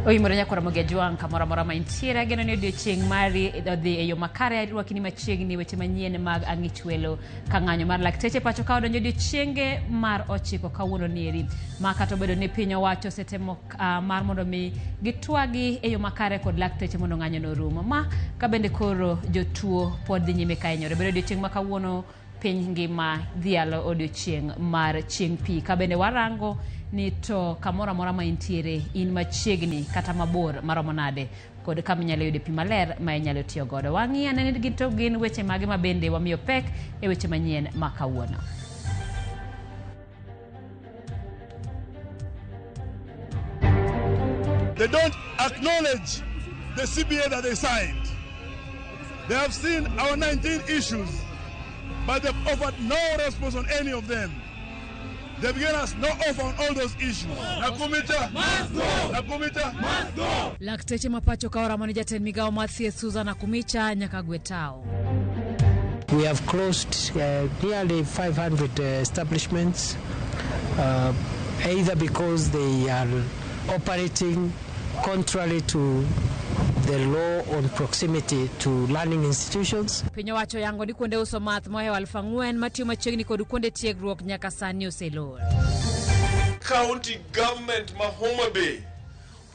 Oimore nyakora mogejuang kamora mora maintiere geno ne odiochieng' mari odhi e yo makare arwakini machiegni weche manyien mag ang'ich welo kang'anyo mar lakteche pacho ka odonjo odiochienge mar 9 kawuono nieri ma kata obedo ni piny owacho setemo mar mondo mi gitwagi e yo makare kod lakteche mondo ng'anyo no rum ma ka bende koro jotuo pod dhi nyime ka hinyore bedo odiochieng' ma kawuono piny ngima dhialo odiochieng' mar chieng' pi ka bende warango ni to kamora mora ma intiere in machiegni kata mabor maromo nade kod kama inyalo yude pi maler ma inyalo tiyo godo. Wang'i ane ni gin weche mage ma bende wamiyo pek e weche manyien ma kawuono. They don't acknowledge the CBA that they signed. They have seen our 19 issues, but they've offered no response on any of them. They've given us no offer on all those issues. Nakumita must go. Nakumita must go. Lakteche mapacho kaora mani jatend migao Matthew Susan Nakumicha nyaka gwetao. We have closed nearly 500 establishments, either because they are operating contrary to the law on proximity to learning institutions. Pinyo wacho yango ni kuonde uso math mohewa 4,000 matiyo machiegni kod kuonde tiegruok nyaka sani oselor. County government ma Homa Bay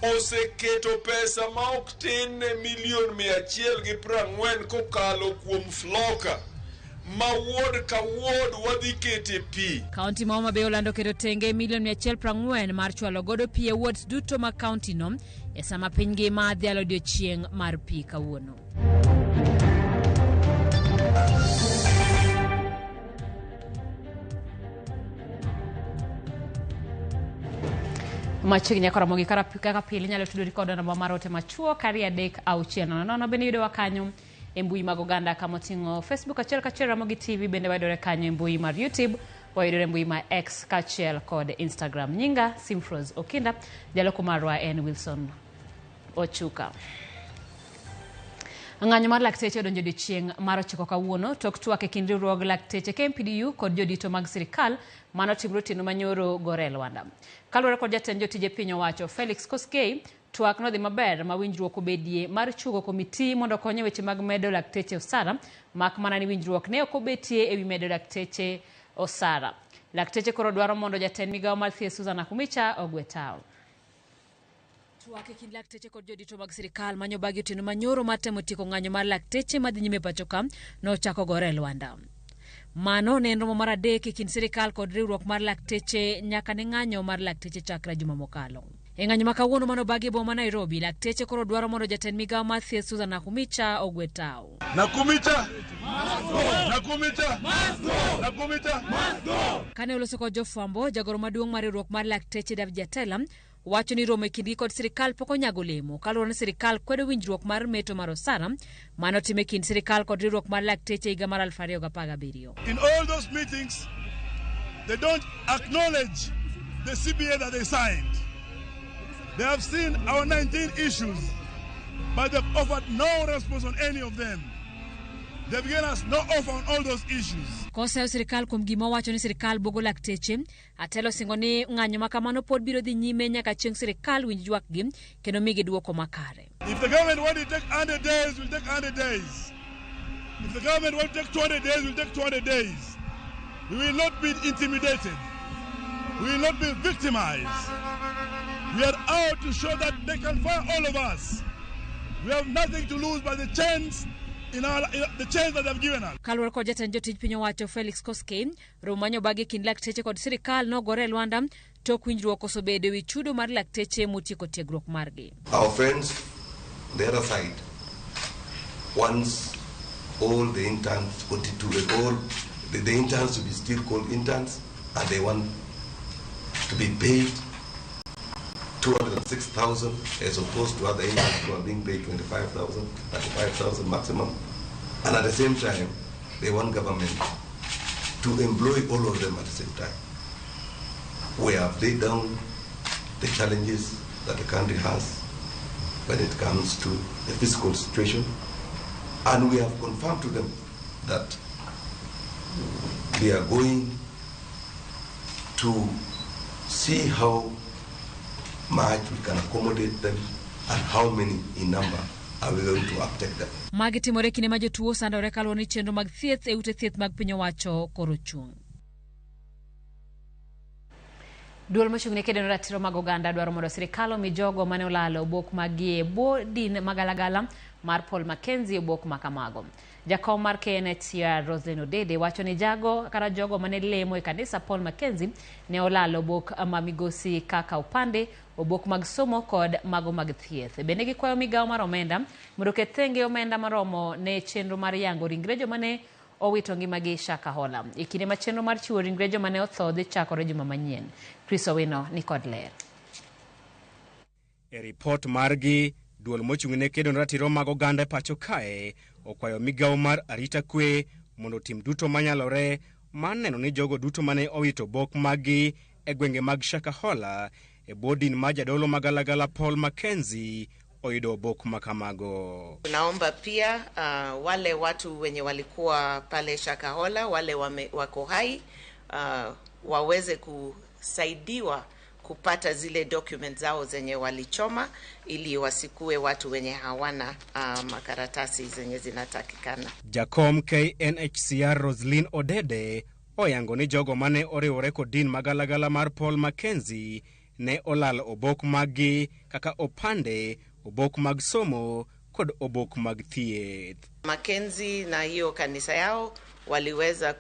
oseketo pesa ma ok tin milion 140 kokalo kuom floka ma ward ka ward wadhi kete pi. County ma Homa Bay olando keto tenge milion 140 mar chwalo godo pi e wards duto ma county no e sama piny ngima dhialo odiochieng' mar pi kawuono. Machiegni nyakora mogi kaka pili nyalo tudori kod namba mar ote machuo kari 369 bende yudowa kanyo e mbui mag oganda kama oting'o Facebook achiel kachiel RamogiTV bende wayudore kanyo e mbui mar YouTube wayudore mbui mar X kachiel kod Instagram. Nyinga Simfros Okinda, jaloko marwa en Wilson Ochuka. Ng'anyo mar lakteche odonjo odiochieng' mar 9 kawuono tok twak e kind riwruog lakteche KMPDU kod jodito mag sirikal mano timre otieno manyoro gore Lwanda. Kaluwore kod jatend jotije piny owacho Felix Koskei, twak no dhi maber ma winjruok obedie mar chugo komiti mondo konye weche mag medo lakteche osara mak mana ni winjruok ne ok obetie ewi medo lakteche osara. Lakteche koro dwaro mondo jatend migao Matthew Susan Nakumicha ogwetao. Twak e kind lakteche kod jodito mag sirikal manyo bagi otieno manyoro mar temo tieko ng'anyo mar lakteche madhi nyime pacho ka nochako gore Lwanda. Mano ne en romo mar adek e kind sirikal kod riwruok mar lakteche nyaka ne ng'anyo mar lakteche chakra juma mokalo. E ng'anyo ma kawuono mano bagi boma Nairobi, lakteche koro dwaro mondo jatend migao Matthew Susan Nakumicha ogwetao. Nakumita must go. Nakumita must go. Nakumita must go. Kane oloso kod jofwambo, jagoro maduong' mar riwruok mar lakteche David Jatela wacho ni romo e kindgi kod sirikal pok onyago olemo kaluwore ni sirikal kwedo winjruok mar meto mar osara mano time kind sirikal kod riwruok mar lakteche higa mar 2017. In all those meetings, they don't acknowledge the CBA that they signed. They have seen our 19 issues, but they've offered no response on any of them. They've given us no offer on all those issues. Kosa sirikal kuom gima wacho ni sirikal bogo lakteche, atelo singo ni ng'anyo makamano pod biro dhi nyime nyaka chieng' sirikal winj ywakgi kendo migi duoko makare. If the government want to take 100 days, we'll take 100 days. If the government want to take 200 days, we'll take 200 days. We will not be intimidated. We will not be victimized. We are out to show that they can fire all of us. We have nothing to lose by the chance the chance that they've given us. Kaluwore kod jatend jotij piny owacho Felix Koskei, romo manyo bagi kind lakteche kod sirikal nogore Lwanda tok winjruok osebedo ewi chudo mar lakteche motieko tiegruok margi. Our friends on the other side, once all the interns wanted to all the interns to be still called interns, and they want to be paid 206,000 as opposed to other interns who are being paid 25,000, 35,000 maximum. And at the same time, they want government to employ all of them at the same time. We have laid down the challenges that the country has when it comes to the fiscal situation, and we have confirmed to them that we are going to see how much we can accommodate them and how many in number are we going to uptake them. Magi timore kine ma jotuo sandore kaluwore ni chenro mag thieth e ute thieth mag piny owacho koro chung'. Duol mochung'ne kedo ne ratiro mag oganda dwaro mondo sirkal omi jogo mane olalo obok magie bwo din magalagala mar Paul Mackenzie obok makamago. Jakom mar KNHCR Roslyn Odede wacho ni jogo mane lemo e kanisa Paul Mackenzie ne olalo obok ma migosi kaka opande, obok mag somo kod mago mag thieth. Bende gikwayo migawo mar omenda mondo oket thenge omenda maromo ne chenro mar yango ringre joma ne owito ngimagi Shakahola. E kinde ma chenro mar chiwo ringre joma ne otho dhi chakore juma manyien. Chris Owino ni kod ler. E report margi, duol mochung'ne kedo ne ratiro mag oganda pacho kae okwayo migawo mar arita kwe mondo tim duto manyalore mar neno ni jogo duto mane owito obok magi e gwenge mag Shakahola e bwo din ma jadolo magalagala Paul Mackenzie oyudo obok makamago. Tunaomba pia wale watu wenye walikuwa pale Shakahola, wale wako hai, waweze kusaidiwa kupata zile documents zao zenye walichoma ili wasikue watu wenye hawana makaratasi zenye zinatakikana. Jakom KNHCR Roslyn Odede oyango ni jogo mane oriwore kod din magalagala mar Paul Mackenzie ne olal obok magi kaka opande, obok mag somo kod obok mag thieth. Mackenzie na hiyo kanisa yao waliweza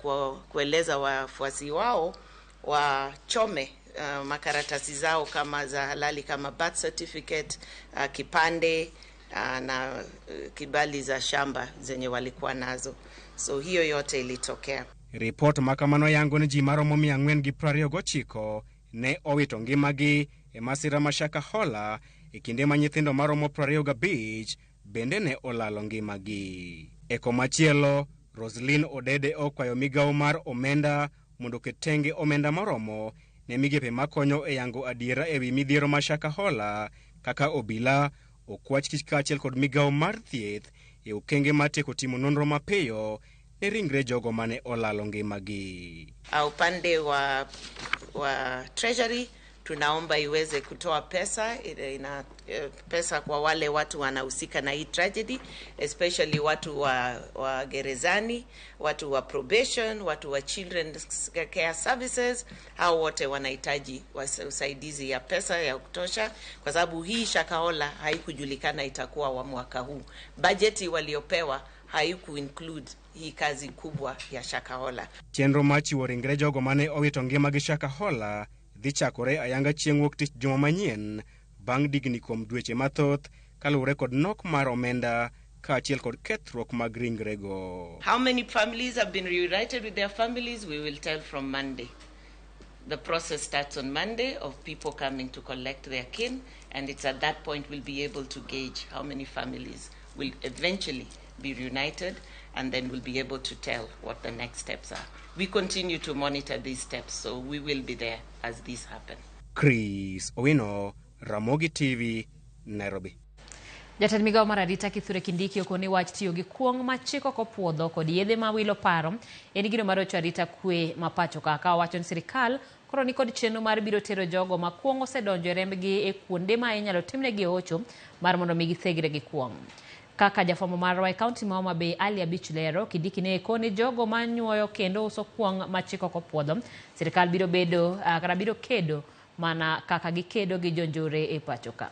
kueleza wafuasi wao wachome makaratasi zao kama za halali kama birth certificate, kipande na kibali za shamba zenye walikuwa nazo. So hiyo yote ilitokea. Report makamano yango ni ji maromo 429 ne owito ngimagi e masira ma Shakahola e kinde ma nyithindo maromo 25 bende ne olalo ngimagi. E komachielo, Roslyn Odede okwayo migawo mar omenda mondo ketenge omenda maromo ne migepe makonyo e yango adiera ewi midhiero ma Shakahola kaka obila, okwach kich kaachiel kod migawo mar thieth e okenge matieko timo nonro mapiyo ne ringre jogo mane olalo ngimagi. Upande wa treasury tunaomba iweze kutoa pesa pesa kwa wale watu wanahusika na hii tragedy, especially watu wa gerezani, watu wa probation, watu wa children's care services. Hao wote wanahitaji usaidizi ya pesa ya kutosha kwa sababu hii Shakahola haikujulikana itakuwa wa mwaka huu. Bajeti waliopewa haiku include hii kazi kubwa ya Shakahola. Chenro machiwo ringre jogo mane owito ngimagi Shakahola dhi chakore ayanga chieng' wuok tich juma manyien bang' digni kuom dweche mathoth kaluwore kod nok mar omenda kaachiel kod kethruok mag ringrego. How many families have been reunited with their families? We will tell from Monday. The process starts on Monday of people coming to collect their kin, and it's at that point we'll be able to gauge how many families will eventually be reunited, and then we'll be able to tell what the next steps are. We continue to monitor these steps, so we will be there as these happen. Chris Owino, RamogiTV, Nairobi. Jatend migawo mar arita Kithure Kindiki okoni wach tiyo gi kuong' ma chik ok opuodho kod yedhe ma wilo paro en gino mar rocho arita kwe ma pacho ka wacho ni sirkal koro ni kod chenro mar biro tero jogo ma kuong' osedonjo rembgi e kuonde ma inyalo timnegi hocho mar mondo mi githegre gi kuong'. Kaka jafwambo marwa e kaunti ma Homa Bay Ali Abich lero, Kindiki ne koni jogo manyuoyo kendo uso kuong' ma chik ok opuodho, sirkal biro kedo mana kaka gikedo gi jonjore e pacho ka.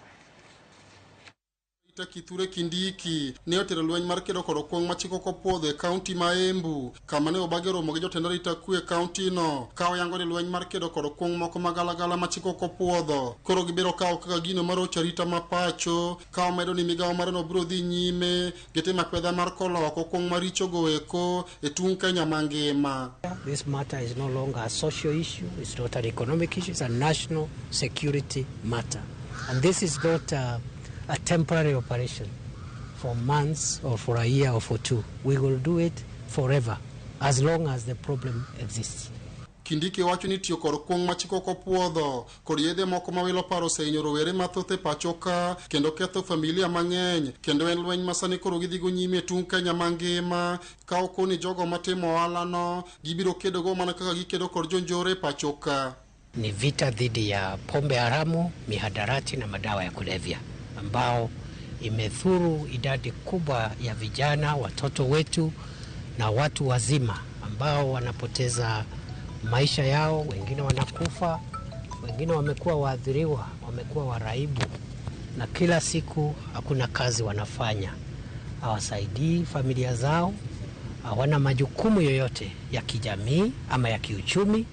Kithure Kindiki ne otero lweny mar kedo kod kuong' machiko kopuodho e kaunti ma Embu kama ne obage romo gi jotend arita kwe e kaunti no ka oyango ni lweny mar kedo kod kuong' moko magalagala machiko kopuodho koro gibiro kawo kaka gino mar rocho arita ma pacho ka omedo ni migawo mar no biro dhi nyime gitimo akwedha mar koloko kuong' maricho go eko e tung' Kenya mangima. This matter is no longer a social issue, it's not an economic issue, it's a national security matter, and this is not a temporary operation for months or for a year or for two. We will do it forever as long as the problem exists. Kindiki wacho ni tiyo kod kuong' machiko kopuodho kod yedhe moko mawilo paro osehinyo rowere mathoth e pacho ka kendo ketho familia mang'eny kendo en lweny masani koro gidhigo nyime tung' Kenya mangima ka okoni jogo matimo ohalano gibiro kedogo mana kaka gikedo kod jonjore e pacho ka. Ni vita dhidi ya pombe haramu, mihadarati na madawa ya kulevya. ambao imethuru idadi kubwa ya vijana, watoto wetu na watu wazima ambao wanapoteza maisha yao, wengine wanakufa, wengine wamekuwa waathiriwa, wamekuwa waraibu, na kila siku hakuna kazi wanafanya. Hawasaidii familia zao, hawana majukumu yoyote ya kijamii ama ya kiuchumi,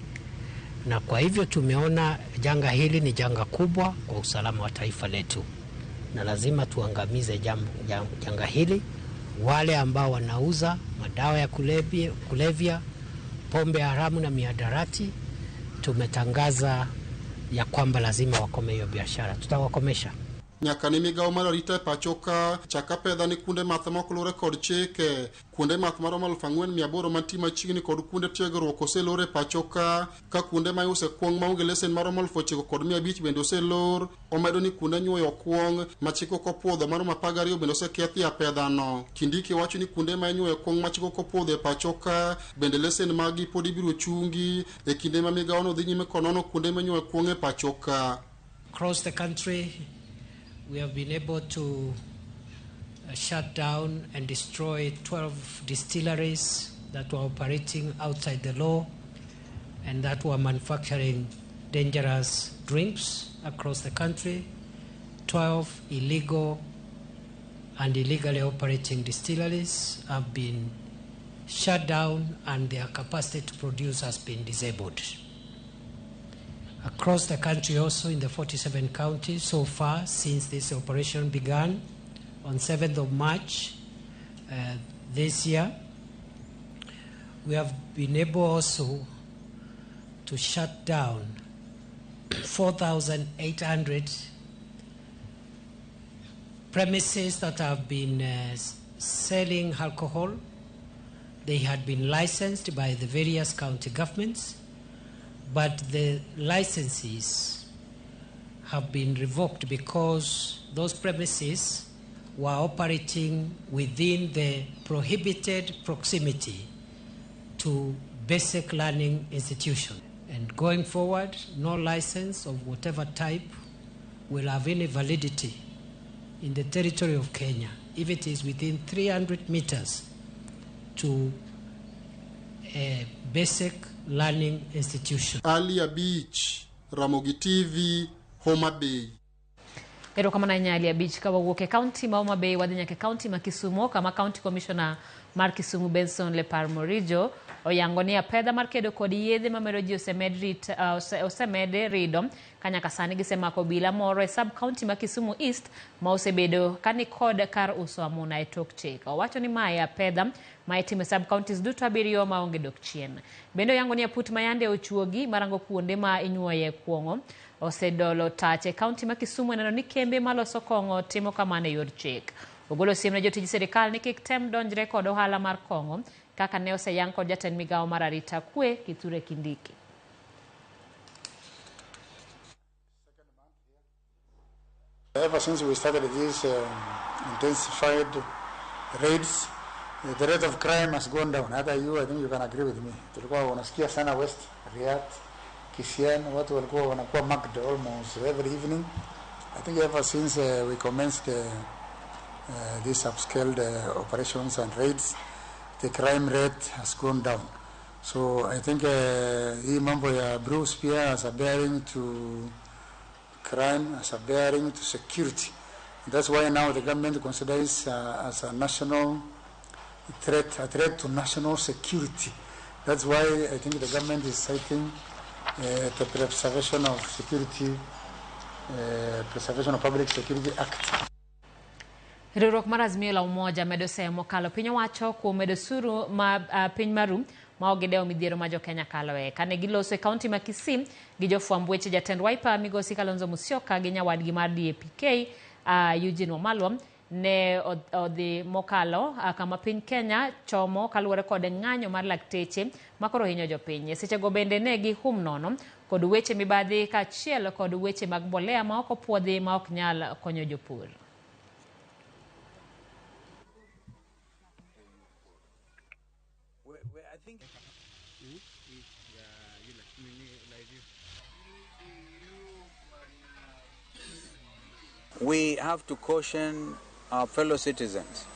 na kwa hivyo tumeona janga hili ni janga kubwa kwa usalama wa taifa letu, na lazima tuangamize janga hili. Wale ambao wanauza madawa ya kulevya, pombe haramu na mihadarati, tumetangaza ya kwamba lazima wakome hiyo biashara. Tutawakomesha. Nyaka ni migao mar arita pachoka chaka pedha ni kunde math moko lure kod chike. Kunde math maromo 4,800 mantie machiegni kod kunde tiegruok oselore pachoka, ka kunde ma iuse kuong' maonge lesen maromo 9,500 bende oselor. Omedo ni kunde nyuoyo kuong' machiko kopuodho maromo 12 bende osekethi apedhano. Kindiki wacho ni kunde ma inyuoyo kuong' machiko kopuodho pachoka bende lesen magi pod ibiro chungi e kinde ma migao no dhi nyime konono kunde ma inyuoyo kuong' e pachoka. Across the country, we have been able to shut down and destroy 12 distilleries that were operating outside the law and that were manufacturing dangerous drinks across the country. 12 illegal and illegally operating distilleries have been shut down and their capacity to produce has been disabled. Across the country also in the 47 counties so far since this operation began on 7th of March this year, we have been able also to shut down 4,800 premises that have been selling alcohol. They had been licensed by the various county governments, but the licenses have been revoked because those premises were operating within the prohibited proximity to basic learning institutions. And going forward, no license of whatever type will have any validity in the territory of Kenya if it is within 300 meters to a basic learning institution. Alia Beach, RamogiTV, Homa Bay. Ero kama na Alia Beach kawa woke county ma Homa Bay wadhi nyake county ma Kisumu kama county commissioner mar Kisumu Benson Leparmorijo oyangonia pedha mar kedo kod yedhe mamero ji osemede rido kanyaka sani gisema kobila moro e sub county ma Kisumu East ma osebedo kani kod kar uso amuna e tok chik. Owacho ni maya pedha ma itime sub counties duto abiriyo ma onge dok chien. Bendo yangonia put mayande ochuogi marango kuonde ma inyuoye kuongo osedolo tache county ma Kisumu neno ni kembe maloso kongo timo kamane yor chik. Ogolo siem na jotij serikal ni kik tem donjre kod ohala mar kongo kaka ne oseyang kod jatend migao mar arita kwe Kithure Kindiki. Ever since we started these intensified raids, the rate of crime has gone down. Hata you, I think you can agree with me. Tulikuwa unasikia sana West, Riyadh, Kisian, watu walikuwa wanakuwa mugged almost every evening. I think ever since we commenced these upscaled operations and raids, the crime rate has gone down. So I think hii mambo ya Bruce pia as a bearing to crime, as a bearing to security. That's why now the government considers as a national threat, a threat to national security. That's why I think the government is citing the Preservation of Security, Preservation of Public Security Act. Riwruok mar Azimio la Umoja medo semo kalo piny wacho kuom medo suru ma piny maru ma ogedeo midhiero ma jo Kenya kaloe kane giloso e kaunti ma Kisii gi jofwamb weche jatend Wiper migosi Kalonzo Musyoka gi nyawadgi mar DAPK Eugene Wamalwa ne odhi mokalo kama piny Kenya chomo kaluwore kod ng'anyo mar lakteche makoro hinyo jopiny. Sechego bende ne gihum nono kod weche mibadhi kaachiel kod weche mag mbolea ma ok opuodhi ma ok nyal konyo jopur. we have to caution our fellow citizens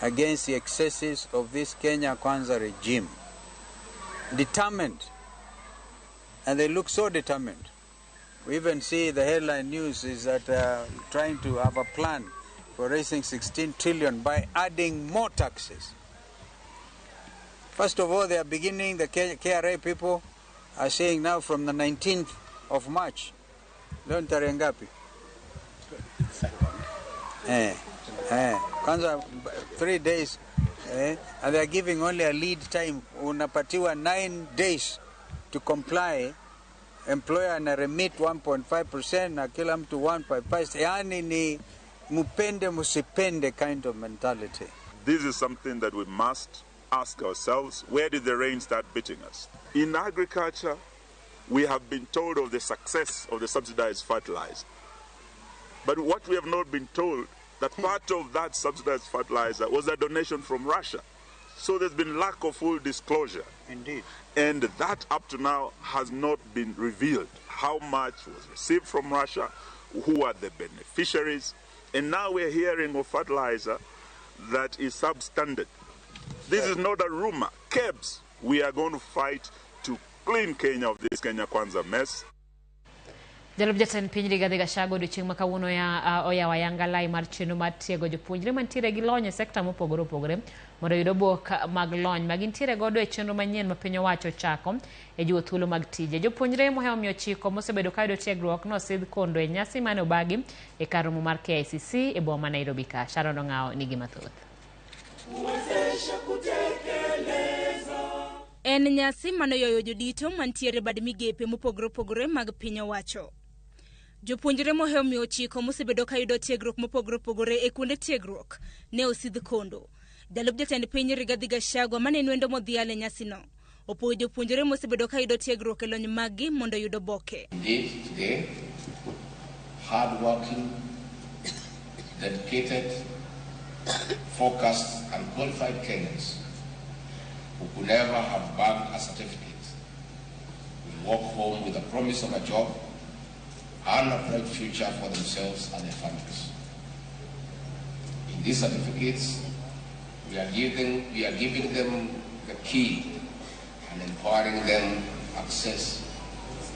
against the excesses of this Kenya Kwanza regime. Determined, and they look so determined. We even see the headline news is that trying to have a plan for raising 16 trillion by adding more taxes. First of all, they are beginning, the KRA people are saying now from the 19th of March, leo ni tarehe ngapi? Kwanza 3 days, and they are giving only a lead time. Unapatiwa 9 days to comply. Employer ana remit 1.5% na kila mtu 1.5%. Yani ni mupende musipende kind of mentality. This is something that we must ask ourselves. Where did the rain start beating us? In agriculture, we have been told of the success of the subsidized fertilizer. But what we have not been told, that part of that subsidized fertilizer was a donation from Russia. So there's been lack of full disclosure. Indeed. And that up to now has not been revealed. How much was received from Russia? Who are the beneficiaries? And now we're hearing of fertilizer that is substandard. This is not a rumor. KEBS, we are going to fight to clean Kenya of this Kenya Kwanza mess. Jalub jatend piny Rigathi Gachagua odiochieng' ma kawuono oyawo ayanga lai mar chenro mar tiego jopuonjre mantiere gi lony e sekta mopogore opogore mondo oyud obook mag lony ma gintiere godo e chenro manyien ma piny owacho chako e jiwo thuolo mag tije. Jopuonjre mohewo 900 mosebedo ka yudo tiegruok nosidh kondo e nyasi mane obagi e kar romo mar KICC e boma ma Nairobi ka. Sharon Ong'ao nigi mathoth. En nyasi manoyoyo jodito mantiere bad migepe mopogore opogore mag piny owacho. Jopuonjre mohewo 900 mosebedo ka yudo tiegruok mopogore opogore e kuonde tiegruok ne osidh kondo. Jalub jatend piny Rigathi Gachagua mane nwendo modhial e nyasino opogo jopuonjre mosebedo ka yudo tiegruok e lony maggi mondo yudo boke. Indeed, today, hard-working, dedicated, focused and qualified Kenyans who could never have bagged a certificate will walk home with the promise of a job and a bright future for themselves and their families. In these certificates, we are giving them the key and empowering them access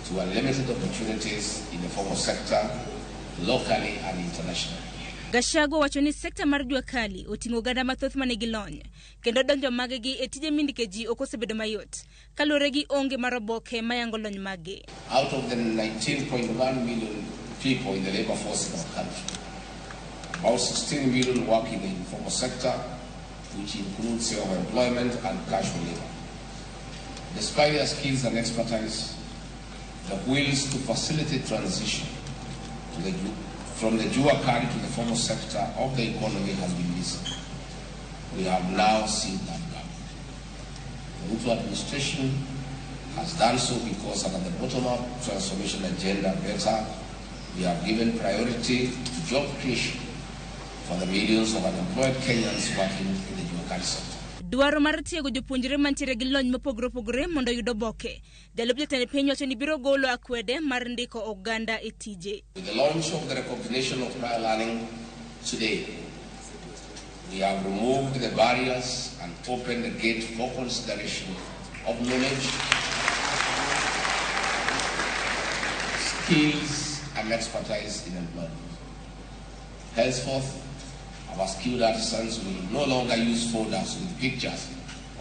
to unlimited opportunities in the formal sector, locally and internationally. Gachagua wacho ni sekta mar jua kali oting'o ganda mathoth manigi lony kendo donjo magegi e tije mindike ji ok osebedo mayot kalure gi onge mar oboke mayango lony magi. Out of the 19.1 million people in the labor force in our country, about 16 million work in the informal sector, which includes self-employment and casual labor. Despite their skills and expertise, the wheels to facilitate transition to from the jua kali to the formal sector of the economy has been missing. We have now seen that gap. The Ruto administration has done so because under the bottom-up transformation agenda better, we have given priority to job creation for the millions of unemployed Kenyans working in the jua kali sector. Dwaro mar tiego jopuonjre mantiere gi lony mopogore opogore mondo yudo boke. Jalub jatend piny wacho ni biro golo akwede mar ndiko oganda e tije. With the launch of the recognition of prior learning today, we have removed the barriers and opened the gate for consideration of knowledge, skills and expertise in employment. Henceforth, our skilled artisans will no longer use folders with pictures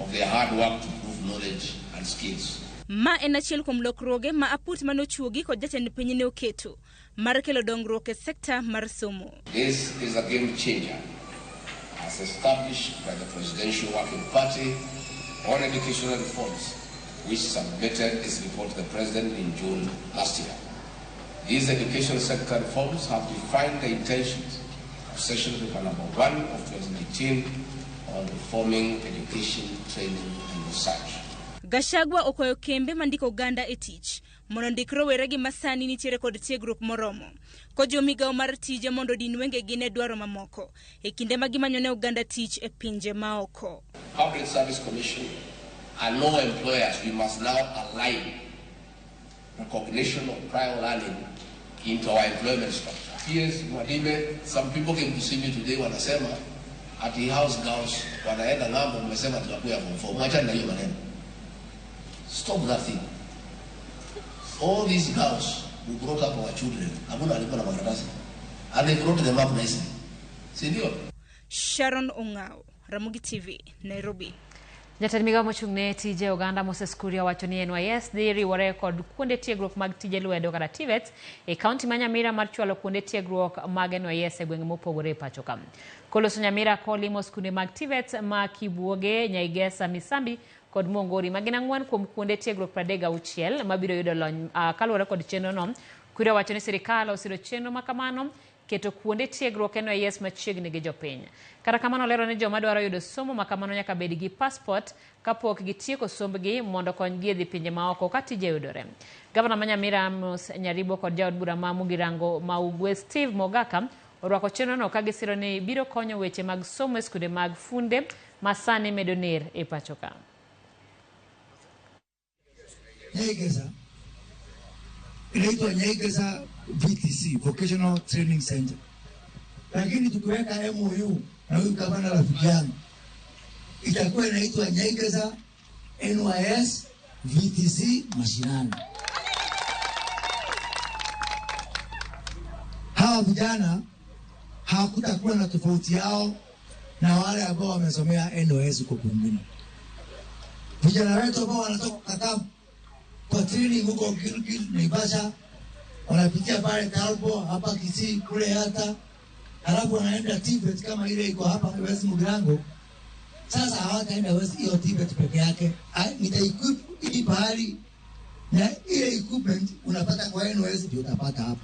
of their hard work to prove knowledge and skills. Ma en achiel kuom lokruoge ma aput manochuogi kod jatend piny ne oketo mar kelo dongruok e sekta mar somo. This is a game changer as established by the Presidential Working Party on educational reforms, which submitted its report to the President in June last year. These education sector reforms have defined the intentions Session paper number 1 of 2019 on reforming education, training and research. Gachagua okwayo kembe mandiko oganda e tich mondo ndik rowere gi masani nitiere kod tiegruok moromo ko jomigawo mar tije mondo din wengegi ne dwaro mamoko e kinde ma gimanyone oganda tich e pinje maoko. Public Service Commission and no employers, we must now align recognition of prior learning into our employment structure. Yes, Mwadime, some people came to see me today wanasema ati house girls wanaenda ngambo mmesema tunakuya form 4. Mwacha na hiyo maneno. Stop that thing. All these girls who brought up our children, hakuna alikuwa na makaratasi. And they brought them up nicely. Si ndio? Sharon Ongao, Ramogi TV, Nairobi. Jatend migao mochung'ne tije oganda Moses Kuria wacho ni NYS dhi riwore kod kuonde tiegruok mag tije lwedo kata TVETs e kaunti ma Nyamira mar chwalo kuonde tiegruok mag NYS e gwenge mopogore e pacho ka. Koloso Nyamira kolimo skunde mag TVETs ma Kibuoge, Nyaigesa, Misambi kod Mongori magin 4 kuom kuonde tiegruok 36 mabiro yudo lony kaluwore kod chenro no. Kuria wacho ni sirikal osiro chenro makamano keto kuonde tiegruok NYS machiegni gi jopiny. Kata kamano lero ni joma dwaro yudo somo makamano nyaka bed gi passport kapok gitieko sombgi mondo konygi dhi pinje maoko ka tije yudore. Gavana ma Nyamira Amos Nyaribo kod jaod bura ma Mugirango ma Ugwe Steve Mogaka orwako chenro no ka gisiro ni biro konyo weche mag somo e skunde mag funde ma sani medo ner e pacho ka. Inaitwa Nyaigesa VTC, Vocational Training Center. Lakini tukiweka MOU na huyu gavana rafiki yangu, itakuwa inaitwa Nyaigesa NYS VTC mashinani. Hawa vijana hawakutakuwa na tofauti yao na wale ambao wamesomea NYS huko kwingine. Vijana wetu ambao wanatoka Kakamu kwa training huko Gilgil, Naivasha, wanapitia pale Talbo, hapa Kisii, kule hata, halafu wanaenda TVET kama ile iko hapa West Mugirango. Sasa hawataenda West hiyo TVET peke yake. Nita-equip ili bahari na ile equipment unapata kwa NYS ndio utapata hapa.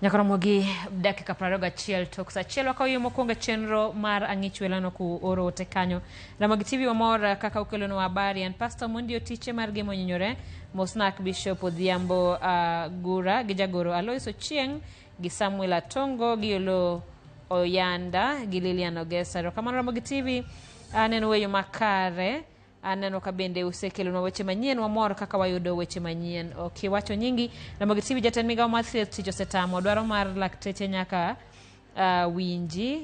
Nyakoromogi dakika 21 tok sa achiel wakawiyo mokwongo chenro mar ang'ich welano ku oro ote kanyo. Ramogi TV wamor kaka ukelonwa habari and Pastor Mundi otiche mar gemo nyinyore Mosnak Bishop Odhiambo Gura gi jagoro Alois Ochieng gi Samuel Atongo gi Olo Oyanda gi Lilian Ogesa. Kamano Ramogi TV aneno weyo makare aneno ka bende usekelonwa weche manyien wamor kaka wayudo weche manyien wacho nyingi. Ramogi TV jatend migao mar thieth tich osetamo dwaro mar lakteche nyaka winji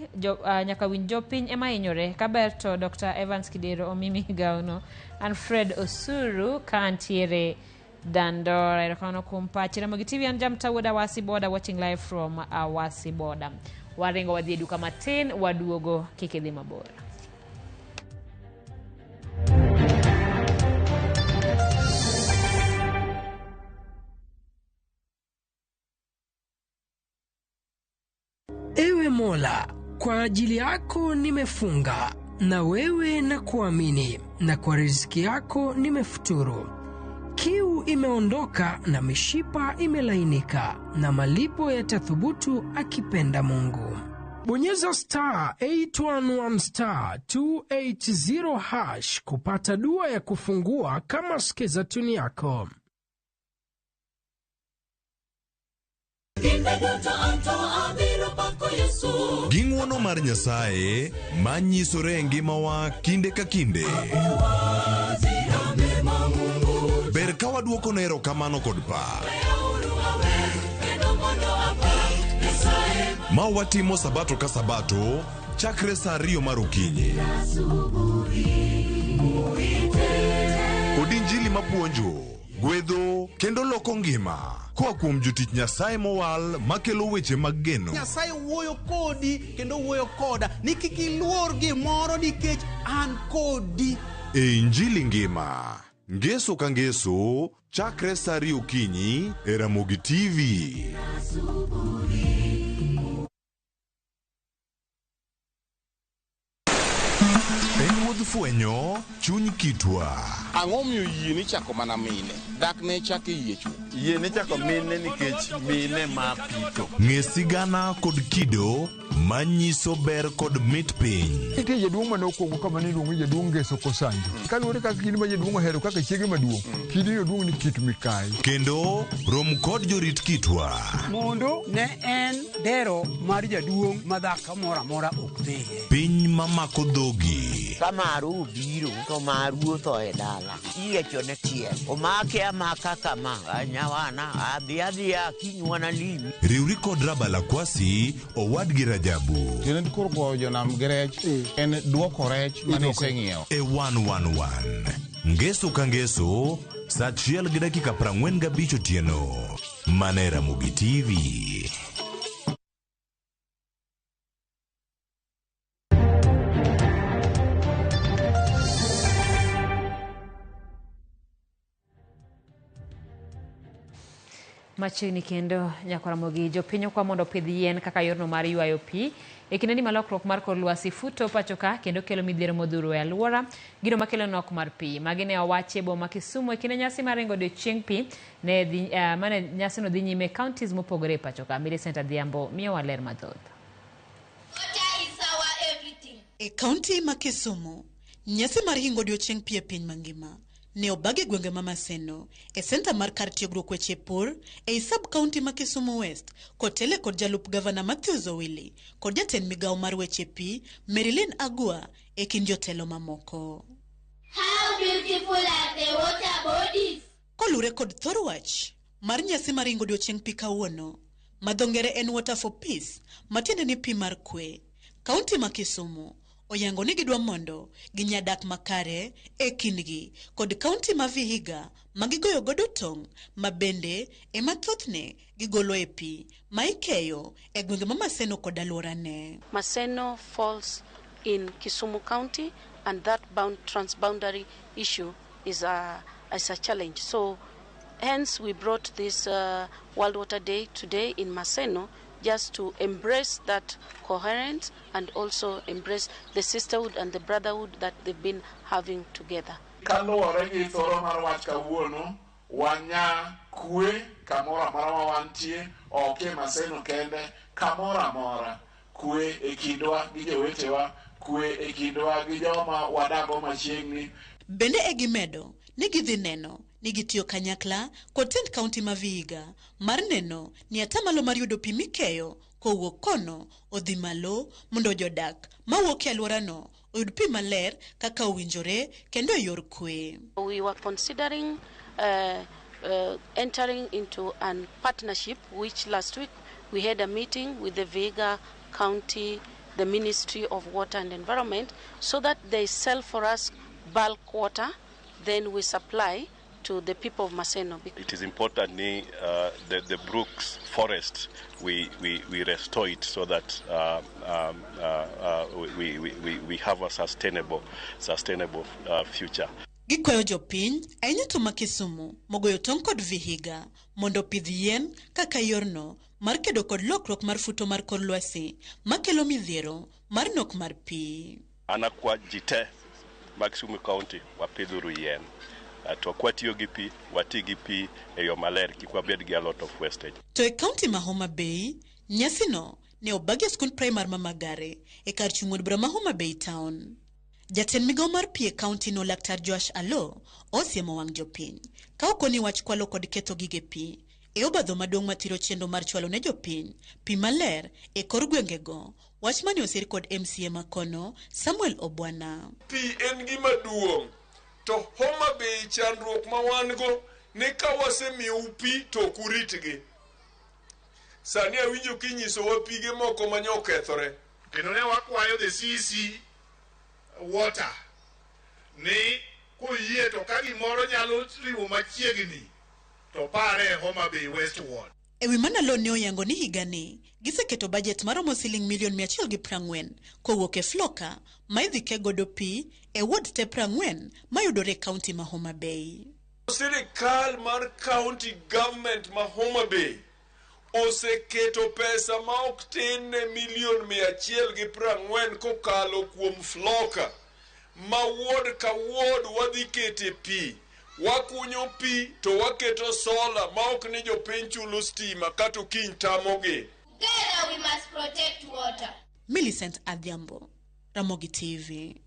nyaka winj jopiny ema hinyore kaberto Dr. Evans Kidero omimi gauno Alfred Osuru kantiere Dandora erokono kumpachi. Ramogi TV an jamtawuoda Wasi Boda watching live from Wasi Boda. Waringo wadhi duka matin waduogo kikidhi mabor. Ewe Mola, kwa ajili yako nimefunga, na wewe na kuamini, na kwa riziki yako nimefuturu. Kiu imeondoka na mishipa imelainika, na malipo yatathubutu akipenda Mungu. Bonyeza star 811 star 280 hash kupata dua ya kufungua kama skeza tuni yako. Ging'wono mar Nyasaye manyisore ngimawa kinde ka kinde. Ber ka waduoko ne erokamano kod pak. Ma watimo sabato ka sabato chakre saa 2 mar okinyi. Kod injili mapuonjo, gwedho kendo loko ngima koa kuom jotich Nyasaye mowal makelo weche mag geno. Nyasaye wuoyo kodi kendo wuoyo koda ni kik iluor gimoro nikech an kodi. E injili ngima, ngeso ka ngeso chakre saa 2 okinyi e Ramogi TV. Fwenyo chuny kitwa. Ang'o miyo yie ni chako mana mine? Dak ne chake yie chuo. Yie ni chako mine nikech mine ma pito. Ng'e sigana kod kido manyiso ber kod mit piny. Nitie jaduong' mane okuongo kama ne iluongo jaduong' Ngeso Kosanjo. Kaluwore kaka kidi ma jaduong' ohero kaka chiege maduong'. Kidi jaduong' ni Kit Mikai. Kendo rom kod jorit kitwa. Mondo ne en dero mar jaduong' madhako mora mora ok dhiye. Piny mamako dhogi. Kamaru biro to maru to edala. Iye chone tie. Omake amaka kama anyawana adhiadhia kinywana limi. Riuri kod Rabala Kwasi owadgi Rajabu. Jene kurgo jonam gerech en duoko rech mane iseng'iewo. E 111. Ngeso ka ngeso, saa 1:45 otieno. Mane Ramogi TV. Machiegni kendo nyako Ramogi jopinyo kwa mondo pidh yien kaka yorno mar ywayo pi e kinde ni malokruok mar kor lwasi futo pachoka kendo kelo midhiero modhuro e alwora gino makelo nok mar pi magi ne owachi e boma Kisumu e kinde nyasi mar ringo odiechieng' pi ne mane nyasi no dhi nyime counties mopogore e pachoka. Millicent Adhiambo miyo waler mathoth. E county ma Kisumu nyasi mar ringo odiechieng' pi e piny mangima ne obagi gwenge ma Maseno e center mar kar tiegruok weche pur e sub county ma Kisumu West kotele kod jalup gavana Matthew Zowili kod jatend migawo mar weche pi Marilyn Agua e kind jotelo mamoko. How beautiful are the water bodies? Kolure kod thorwach mar nyasi mar ringo odiechieng' pi kawuono madhongere en Water for Peace matiende ni pi mar kwe. County ma Kisumu oyango ni gidwa mondo ginyadak makare e kindgi kod county ma Vihiga magigoyo godo tong' mabende e mathothne gigolo e pi ma ikeyo e gwenge ma Maseno kod alworane. Maseno falls in Kisumu County and that transboundary issue is a challenge. So hence we brought this World Water Day today in Maseno just to embrace that coherence and also embrace the sisterhood and the brotherhood that they've been having together. Kaluwore gi thoro mar wach kawuono wanya kwe kamora mara wantie oke Maseno kende kamora mora kwe e kindwa gi jowetewa kwe e kindwa gi joma wadago machiegni. Bende e gimedo ni gidhi neno ni gitiyo kanyakla kod tend county ma Vihiga mar neno ni atamalo mar yudo pi mikeyo kowuok kono odhi malo mondo jodak mawuok e alworano oyud pi maler kaka owinjore kendo e yor kwe. We were considering entering into a partnership which last week we had a meeting with the Vihiga County, the Ministry of Water and Environment, so that they sell for us bulk water, then we supply to the people of Maseno. It is important the Brooks forest we restore it so that we have a sustainable future. Gikwayo jopiny ahinya to ma Kisumu mogoyo tong' kod Vihiga mondo pidh yien kaka yorno mar kedo kod lokruok mar futo mar kor lwasi makelo midhiero mar nok mar pi. Anakwa jite mag Kisumu County wapidhuru yien. To kwatiyo gi pi, wati gi pi e yo maler kik wabed gi a lot of wastage. To e county ma Homa Bay, nyasino ne obagi skund primar ma Magare e kar chung' od bura ma Homa Bay town. Jatend migawo mar pi e county no Laktar Joash Allo osiemo wang' jopiny ka okoni wach kwalo kod ketho gige pi e obadho maduong' matiro chenro mar chwalo ne jopiny pi maler e kor gwengego, wach mane osir kod MCA makono Samuel Obwana. Pi en gima duong' to Homa Bay chandruok ma wan go ne ka wasemiyo pi to kuritgi. Sani awinjo kinyiso wa pige moko manyokethore. Kendo ne wakwayo the CC water ni kuyie to ka gimoro nyalo riwo machiegni to pare Homa Bay West Ward. Ewi manalo ne oyango ni higani giseketo budget maromo $140 kowuok e floka ma idhi ke godo pi e ward te 40 mayudore county ma Homa Bay. Sirikal mar county government ma Homa Bay oseketo pesa ma ok tin ne $140 kokalo kuom floka ma ward ka ward wadhi kete pi. Wakunyo pi to waketo sola ma ok ni jopiny chulo stima kata kiny tamogi. Together we must protect water. Millicent Adhiambo, Ramogi TV.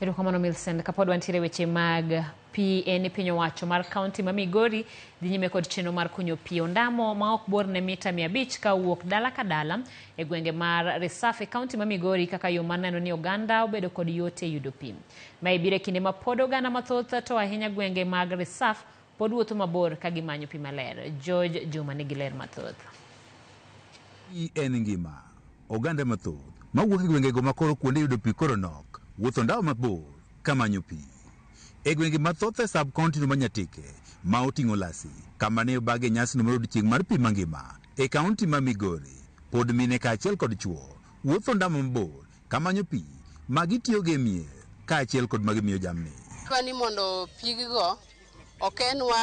Erokamano Milsen, kapod wantiere weche mag pi en piny owacho mar kaunti ma Migori dhi nyime kod chenro mar kunyo pi ondamo ma ok bor ne mita 500 ka wuok dala ka dala e gwenge mar Resafe kaunti ma Migori kaka yo mar neno ni oganda obedo kod yote yudo pi. Ma ibire kinde ma pod oganda mathoth to ahinya gwenge mag Resafe pod wuotho mabor ka gimanyo pi maler. George Juma nigi ler mathoth. En ngima oganda mathoth mawuok e gwengego makoro kuonde yudo pi koro nok wuotho ndao mabor kamanyo pi. E gwenge mathoth e sub-county no Manyatike ma oting'o Lasi kama ne obage nyasi no mar odiechieng' mar pi mangima e kaunti ma Migori pod mine kaachiel kod chuo wuotho ndamo mabor kamanyo pi ma gitiyo ge mier kaachiel kod magimiyo jamni. Kwani mondo pigigo okenwa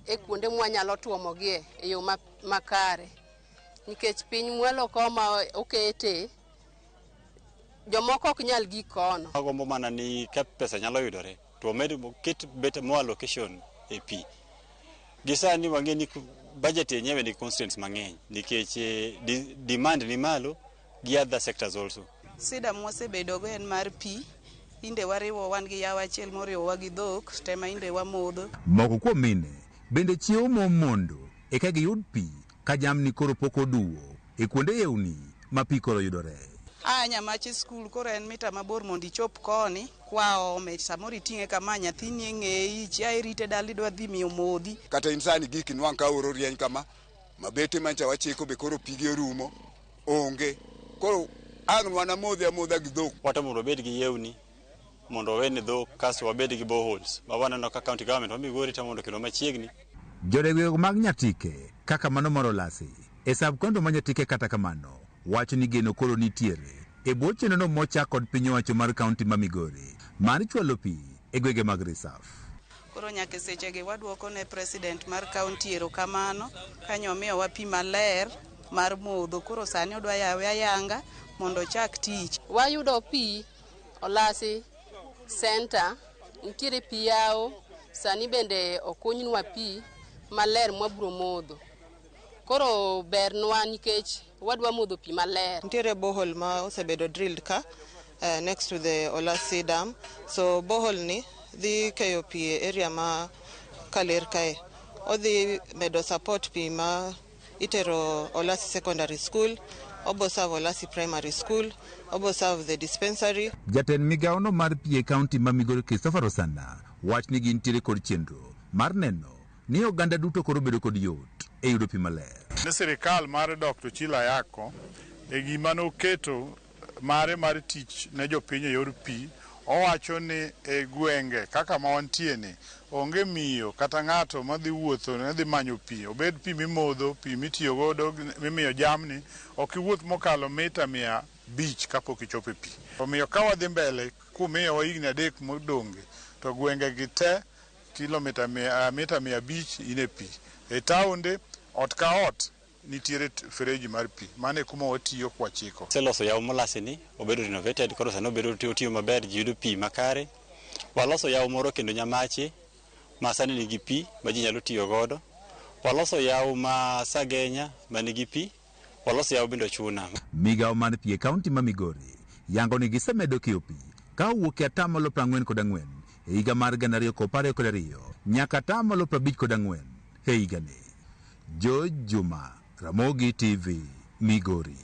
e kuonde mwanyalo tuomogie e yo makare nikech piny mwelo koma okete jomoko ok nyal gik kono. Agombo mana ni ka pesa nyalo yudore to med ket better more allocation e pi. Gisani wang'e ni budget yenyewe ni constraints mang'eny nikech demand ni malo gi other sectors also. Sida mosebedogo en mar pi. Inde wariwo wan gi yawa achiel moriwowa gi dhok tema inde wamodho. Moko kuom mine bende chiewo mondo eka giyud pi ka jamni koro pok oduwo e kuonde yewni ma pi koro yudore. Nyamachi skul koro en mita mabor mondo ichop koni kwa ome samoro iting'e kama nyathini e ng'eyi chia irite dala idwa dhi miyo modhi. Kata insani giki nwang' ka oro rieny kama mabete mancha wachiko be koro pigi orumo onge koro ang' wana modhi amodha gi dhok. Wata mondo bed gi yewni mondo wene dhok kasto wabed gi boreholes ma waneno ka county government wa Migori ta mondo kendo machiegni. Jodegwego mag Nyatike kaka mano moro Lasi e sub-county ma Nyatike kata kamano wacho ni geno koro nitiere e bwo chenrono mochak kod piny owacho mar kaunti ma Migori mar chwalo pi e gwenge mag Resafe. Koro nyaka sechegi waduoko ne president mar kaunti erokamano kanyo omiyowa pi maler mar modho. Koro sani odwa yawe ayanga mondo chak tich. Wayudo pi Olasi center nitiere pi yawo sani bende okunywa pi maler mwabro modho. Koro bernwa nikech wadwa modho pi maler. Nitiere borehole ma osebedo drilled ka next to the Olasi dam. So borehole ni dhi keyo pi e area ma kaler kae. Odhi medo support pi ma itero Olasi secondary school, obo serve Olasi primary school, obo serve the dispensary. Jatend migawo no mar pi e kaunti ma Migori Christopher Osana wach ni gintiere kod chenro mar neno ni oganda duto koro bedo kod yot e yudo pi maler. Ne sirikal mar Dr. Chila Yako e gima noketo mare mar tich ne jopiny e yor pi owacho ni e gwenge kaka ma wantie ni onge miyo kata ng'ato madhi wuotho ne dhi manyo pi obed pi mimodho pi mitiyo godo mimiyo jamni ok iwuoth mokalo mita 500 kapok ichopo pi. Omiyo ka wadhi mbele kumiyo wa higni 3 modonge to gwenge gi te kilomita mita 500 ine pi. E taonde ot ka ot nitiere fereji mar pi mane kuma watiyo kwa chiko. Seloso yawo molasi ni obedo renovated koro sano obedo tiyo maber ji yudo pi makare. Waloso yawo moro kendo Nyamache ma sani nigi pi ma ji nyalo tiyo godo. Waloso yawo ma Sagenya ma nigi pi. Waloso yawo bendo Chuna. Migawo mar pi e kaunti ma Migori yango ni gisemedo keyo pi ka owuok e atamalo 44 e higa mar 2022 nyaka atamalo 54 e higani. George Juma, Ramogi TV, Migori.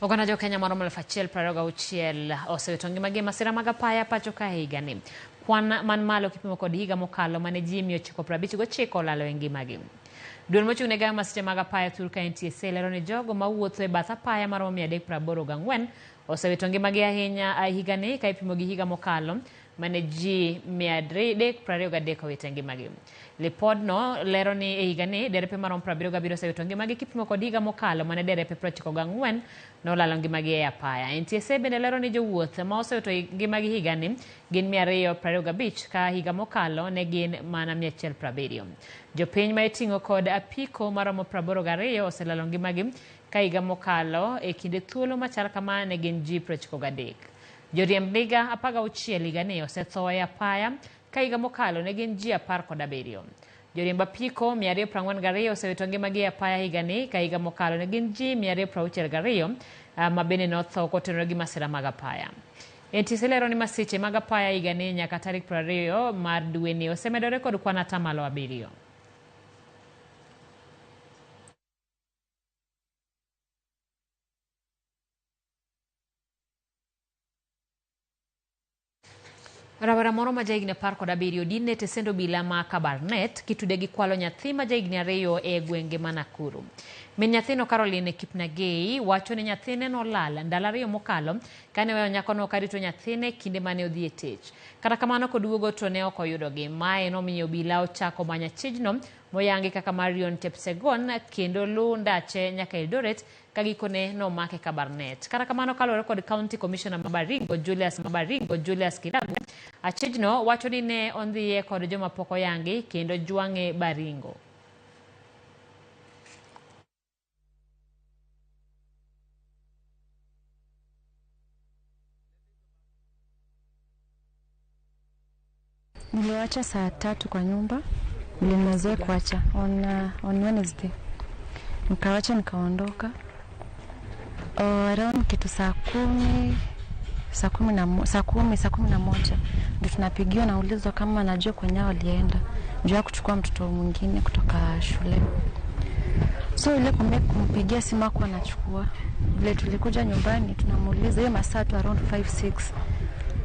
Oganda jo Kenya maromo 1,126 osewito ngimagi masira mag apaya pacho ka higani. Kwan man malo kipimo kod higa mokalo mane ji 959 olalo e ngimagi. Duol mochung' ne gayo masiche mag apaya Thurka NTSA lero ni jogo mawuotho e bath apaya maromo 384 osewito ngimagi ahinya higani ka ipimo gi higa mokalo mane ji 323 owito ngimagi. Lipodno lero ni e higani derepe marom 77 osewito ngimagi kipimo kod higa mokalo mane derepe 94 nolalo ngimagi e apaya. NTSA bende lero ni jowuoth ma osewito ngimagi higani gin 225 ka higa mokalo ne gin mana 170. Jopiny ma iting'o kod apiko maromo 82 oselalo ngimagi ka higa mokalo e kinde thuolo machal kama ne gin ji 93. Joriemb ndiga 16 higani osetho e apaya ka higa mokalo ne gin ji 17. Joriemb apiko 242 osewito ngimagi e apaya higani ka higa mokalo ne gin ji 262 ma bende notho kotenore gi masira mag apaya. Entiselero ni masiche magapaya igane nyaka tarik 20 mar dweni osemedore kod kwan atamalo 7. Rawera moro ma jaigni 17 dinne tesendo bila ma Kabarnet kitude gi kwalo nyathi ma jaigni 2 e gwenge ma Nakuru. Min nyathino Caroline Kipnagei wacho ni nyathine nolal ndalo 2 mokalo kane weyo nyakono karito nyathine kinde mane odhi e tich. Kata kamano koduogo to ne ok oyudogi. Mae nomiyo obila ochako manya chijno moyangi kaka Marion Tepsegon kendo lundache nyaka Eldoret kagikone nomake Kabarnet. Kata kamano kalore kod County Commissioner Mabaringo Julius Kilabu, achijno wacho ni ne ondhiye kod joma pok oyangi kendo jwang'e Baringo. Niliwacha saa 3 kwa nyumba. Nilimezoea kuacha on Wednesday. Nikawacha nikaondoka. Around kitu saa 11 ndio tunapigiwa na ulizo kama najua kwenye walienda. Njoo kuchukua mtoto mwingine kutoka shule. So ile kumpigia simu kwa anachukua. Vile tulikuja nyumbani tunamuuliza hiyo masaa tu around 5-6.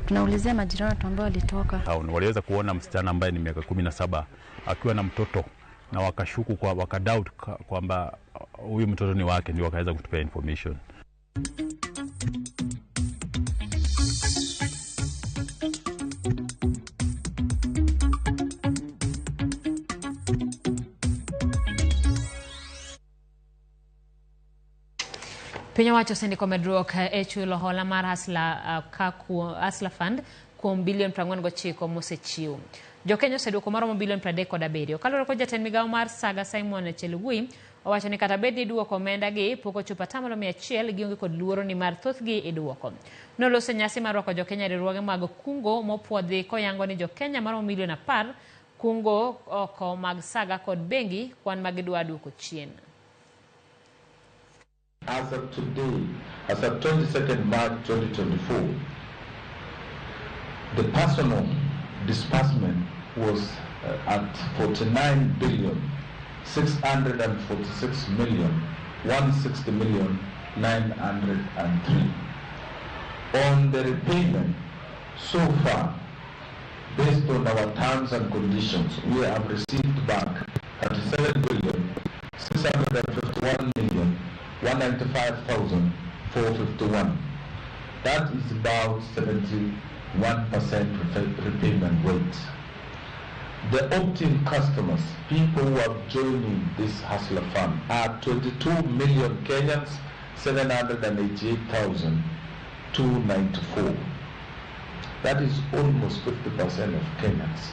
Tunaulizia majirani ambao walitoka. Waliweza kuona msichana ambaye ni miaka 17 akiwa na mtoto na wakashuku kwa wakadoubt kwamba huyu mtoto ni wake, ndio wakaweza kutupea information. Piny owacho sindiko medruok e chulo hola mar Hustler Fund kuom bilion 49 mosechiw. Jokenya oseduoko maromo bilion 37. Kaloro kod jatend migawo mar Saga Simon Chelugui owacho ni kata bed ni duoko omenda gi poko chupa 100 gionge kod luoro ni mar thothgi e duoko. Noloso nyasi mar rwako jokenya riwruoge mag kungo mopuodhi koyango ni jokenya maromo milion 10 kungo oko mag Saga kod bengi kwan magidwa duoko chien. As of today, as of 22nd March 2024, the personal disbursement was at 49,646,160,903. On the repayment, so far, based on our terms and conditions, we have received back 37,651,195,451. That is about 71% repayment rate. The opt-in customers, people who are joining this Hustler Fund, are 22 million Kenyans, 788,294. That is almost 50% of Kenyans.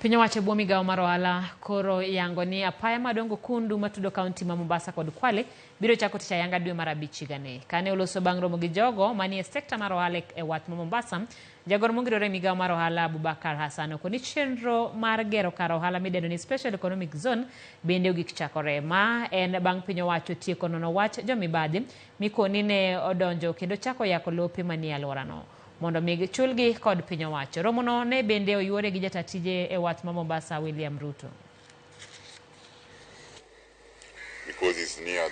Piny owacho buo migawo mar ohala koro yango ni apaya madongo kundu matudo kaunti ma Mombasa kod Kwale biro chako tich ayanga dwe mar 5 higani. Kane oloso bang' romo gi jogo manie sekta mar ohala e wath ma Mombasa, jagoro mongirore migawo mar ohala Abubakar Hassan okoni chenro mar gero kar ohala midendo ni Special Economic Zone bende ogik chakore. Ma en bang' piny owacho tieko nono wach jomibadhi mikoni ne odonjo kendo chako yako lope manie alworano mondo mi chulgi kod piny owacho. Romono ne bende oyuore gi jatatije e wath ma Mombasa William Ruto. Because it's near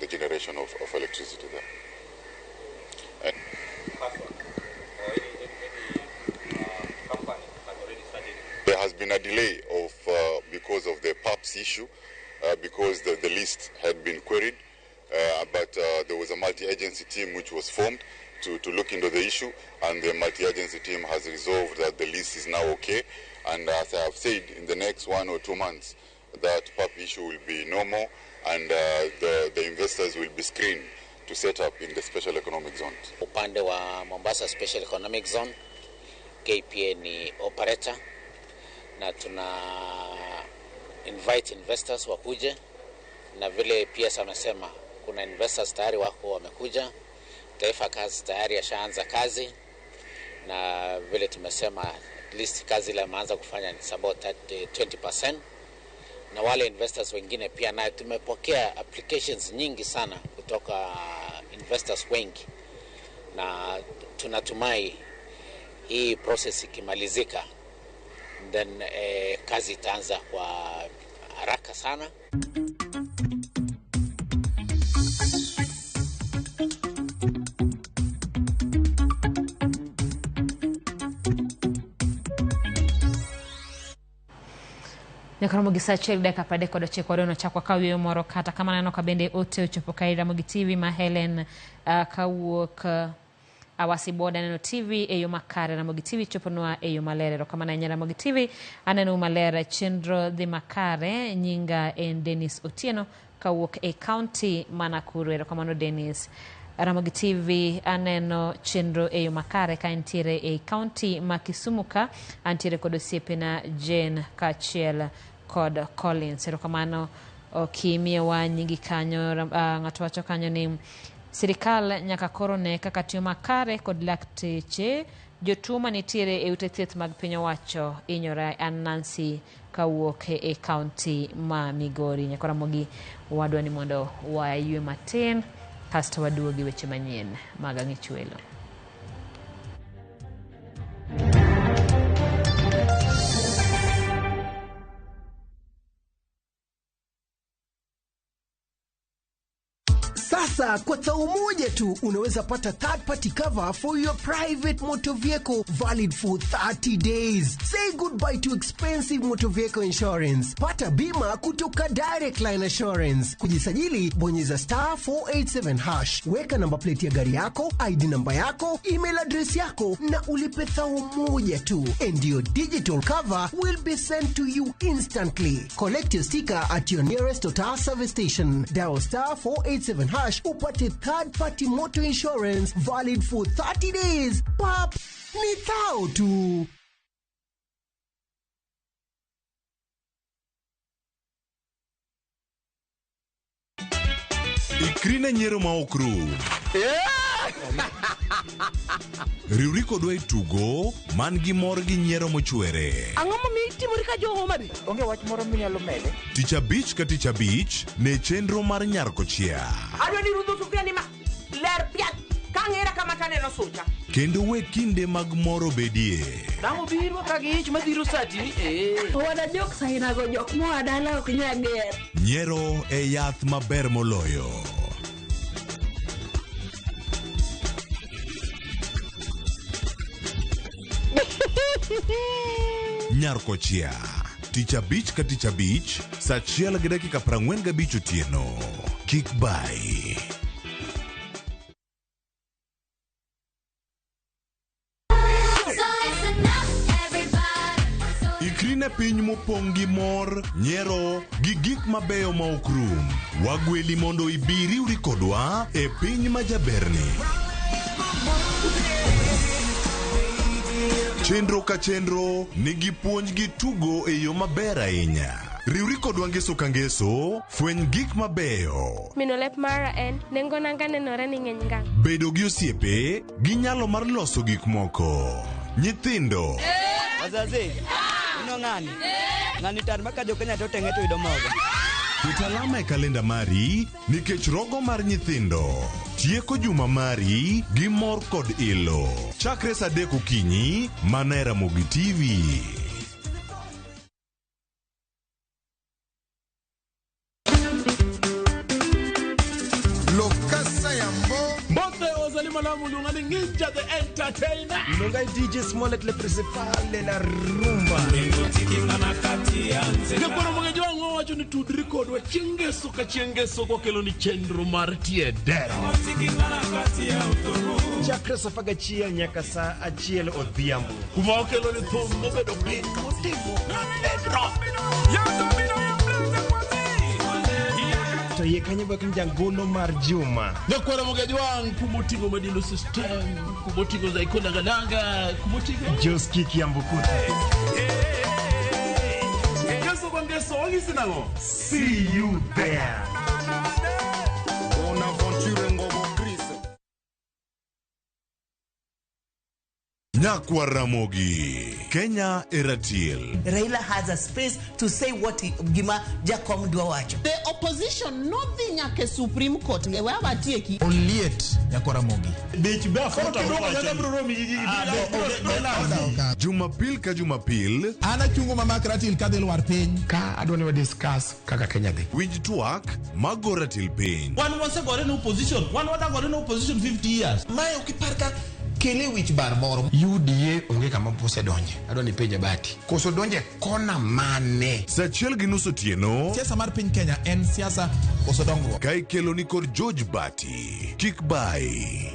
the generation of electricity there. And there has been a delay because of the PAPS issue, because the list had been queried, but there was a multi-agency team which was formed to look into the issue, and the multi-agency team has resolved that the list is now okay. And as I have said, in the next 1 or 2 months, that PAP issue will be no more, and the investors will be screened to set up in the Special Economic Zone. Upande wa Mombasa Special Economic Zone, KPA ni operator, na tuna invite investors wakuje, na vile pia amesema kuna investors tayari wako wamekuja. Taifa kazi tayari yashaanza kazi, na vile tumesema at least kazi ile imeanza kufanya ni about 20%, na wale investors wengine pia na tumepokea applications nyingi sana kutoka investors wengi, na tunatumai hii process ikimalizika, then kazi itaanza kwa haraka sana. Ramogi sachiel deka pade kod ochiko dono chakwa kawiyo moro kata kama neno kabende ote ochopo kai RamogiTV ma Helen kawuok awasi boda neno TV eyo makare. RamogiTV choponwa eyo malere kama na RamogiTV aneno malere chenro dhi makare. Nyinga en Dennis Otieno kawuok e county Manakuru kama no Dennis. RamogiTV aneno chenro eyo makare ka entiere e county ma Kisumu ka antiere kod osiepena Jane kachiel kod Collins. Erokamano okimiwa nyingi kanyo. Ng'ato wacho kanyo ni sirikal nyaka koro ne kaka tiyo makare kod lakteche jotuo manitiere e ute thieth mag piny owacho inyore. An Nancy kawuok e county ma Migori. Nyaka Ramogi wadwa ni mondo wayue matin kasto waduogi weche manyien mag ang'ichwelo. Sasa kwa tao moja tu unaweza pata third party cover for your private motor vehicle valid for 30 days. Say goodbye to expensive motor vehicle insurance. Pata bima kutoka Direct Line Assurance. Kujisajili bonyeza *487#. Weka namba plate ya gari yako, ID namba yako, email address yako na ulipe thao moja tu. And your digital cover will be sent to you instantly. Collect your sticker at your nearest Total service station. Dial *487# upate third party motor insurance valid for 30 days. Pap, ni thao tu. Ikrina nyero ma okru. Riuri kodwa itugo man gi mor gi nyiero mochwere. Ang'o momiyo itimori ka jo Homa Bay? Onge wach moro minyalo mede. Tich abich ka tich abich ne chenro mar Nyarkochia. Adwa ni rudho sufria ni ma ler piat kang'era kama taneno sucha. Kendo we kinde mag moro bedie. Damo biro ka gi ich madhiro sati ni Wada jok saina go jok moa dala ok nyager. Nyiero e yath maber moloyo. Nyarkochia tich abich ka tich abich saa 1:45 otieno. Kik bai. Ikrine piny mopong' gi mor, nyiero gi gik mabeyo ma ok rum. Wagweli mondo ibiri uri kodwa e piny majaberni. Chenro ka chenro nigi puonj gi tugo e yo maber ahinya. Riuri kodwa ngeso ka ngeso, fweny gik mabeyo. Minolep mara en nengo nanga nenore ni ng'eny ngang. Bedo gi osiepe gi nyalo mar loso gik moko. Nyithindo. Wazazi, ino ng'ani. Ng'ani tar maka jo Kenya to teng'e to yudo mogo. Utalama e kalenda mari nikech rogo mar nyithindo. Tieko juma mari gi mor kod ilo. Chakre saa 3 okinyi mana e RamogiTV. Ninja the entertainer. Nongai DJ Smollett le principal de la rumba. Ngakoro mwenye wangu wacho ni tudri kodwa chengeso ka chengeso kwa kelo ni chenro mar tiedero. Chakre safaga chia nyaka saa 1 odhiambo. Kuma okelo ni thumbo bedo piny motimo ledro. To ye kanye bak njangolo mar juma. Ngakoro mwenye wangu kumotigo madilo system, kumotigo za ikona gadanga, kumotigo Joski Kiambukute. See you there. Nyakwa Ramogi, Kenya Eratiel. Raila has a space to say what Gima Jakom Dwawacho. The opposition, nothing at the Supreme Court. Only it, Nyakwa Ramogi. Jumapil ka Jumapil. Ana chungo mama Ratil kadel war piny. Ka adwani wa discuss kaka Kenya dhi. Winj twak magoratil piny. One wants to go in opposition. One wants to go in opposition 50 years. Mae ukiparka kele wich bar moro. UDA onge kama pose donje. Adwani penja bati. Koso donje kona mane. Sachiel gi nus otieno. Siasa mar piny Kenya en siasa koso dongruok. Ka ikelo ni kod George Bati. Kik bai.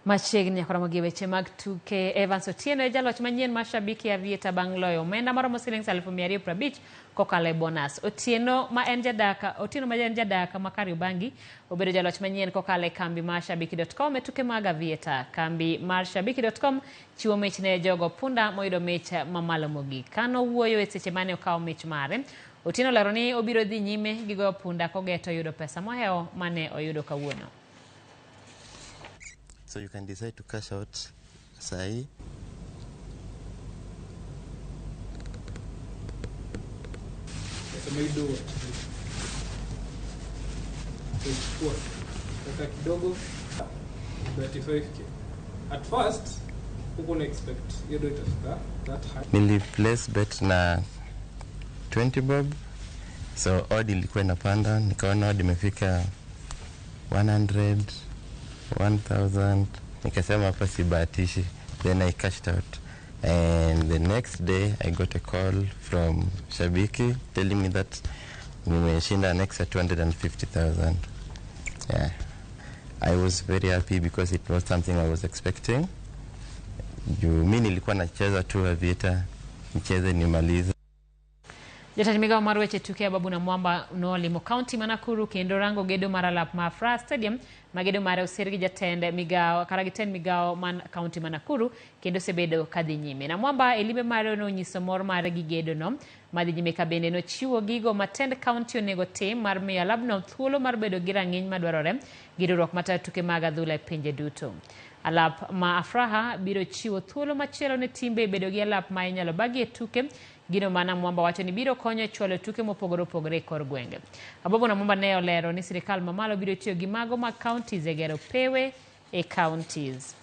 Machiegni Ramogi weche mag tuke. Evans Otieno jaloch manyien mashabiki ya Vieta bang' loyo omenda maromo $250,000 kokalo bonus. Otieno ma en jadaka ma Kariobangi obedo jaloch manyien kokalo kambi mar shabiki.com e tuke mag Vieta. Kambi mar shabiki.com chiwo mich ne jogo punda moyudo mich mamalo mogik. Kano wuoyo e seche mane okawo mich mare, Otieno lero ni obiro dhi nyime gi goyo punda kogeto yudo pesa moheo mane oyudo kawuono. So you can decide to cash out sai. Kidogo 35k. At first, who couldn't expect you do it that high? Nili place bet na 20 bob. So odd ilikuwa inapanda, nikaona odd imefika 100, 1,000. Nikasema hapa sibahatishi. Then I cashed out. And the next day I got a call from Shabiki telling me that nimeshinda an extra 250,000. Yeah. I was very happy because it was something I was expecting. Mimi nilikuwa nacheza tu Avieta, nicheze nimalize. Jatend migao mar weche tuke Babu na Mwamba nolimo kaunti ma Nakuru kendo rango gedo mar alap ma Afraha Stadium magedo mare osir gi jatend migao man kaunti ma Nakuru kendo sebedo kadhi nyime. Na Mwamba elime mare no nyiso mor mare gi gedo no madhi nyime ka bende no chiwo gigo matend kaunti onego tim mar miyo alapno thuolo mar bedo gi rang'iny madwarore gi riwruok matayo tuke mag adhula e pinje duto. Alap ma Afraha biro chiwo thuolo machielo ne timbe bedo gi alap ma inyalo bagi e tuke. Gino mana Mwamba wacho ni biro konyo chwalo tuke mopogore opogore e kor gwenge. Babu na Mwamba ne olero ni sirikal mamalo biro tiyo gi mago mag counties e gero pewe e counties.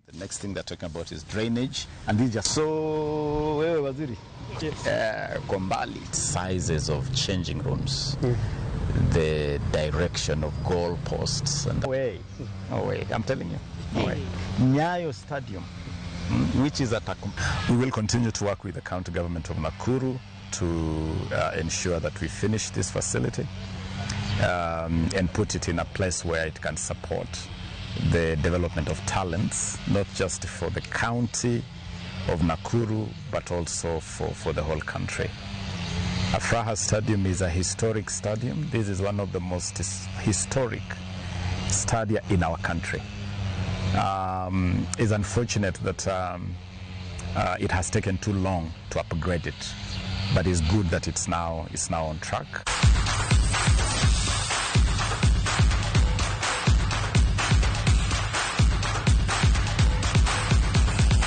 The next thing they're talking about is drainage, and these just so waziri. Yes. Kombali sizes of changing rooms, the direction of goal posts, and no way. I'm telling you, no way. Nyayo Stadium, which is at we will continue to work with the county government of Nakuru to ensure that we finish this facility and put it in a place where it can support the development of talents, not just for the county of Nakuru, but also for the whole country. Afraha Stadium is a historic stadium. This is one of the most historic stadia in our country. It's unfortunate that it has taken too long to upgrade it, but it's good that it's now on track.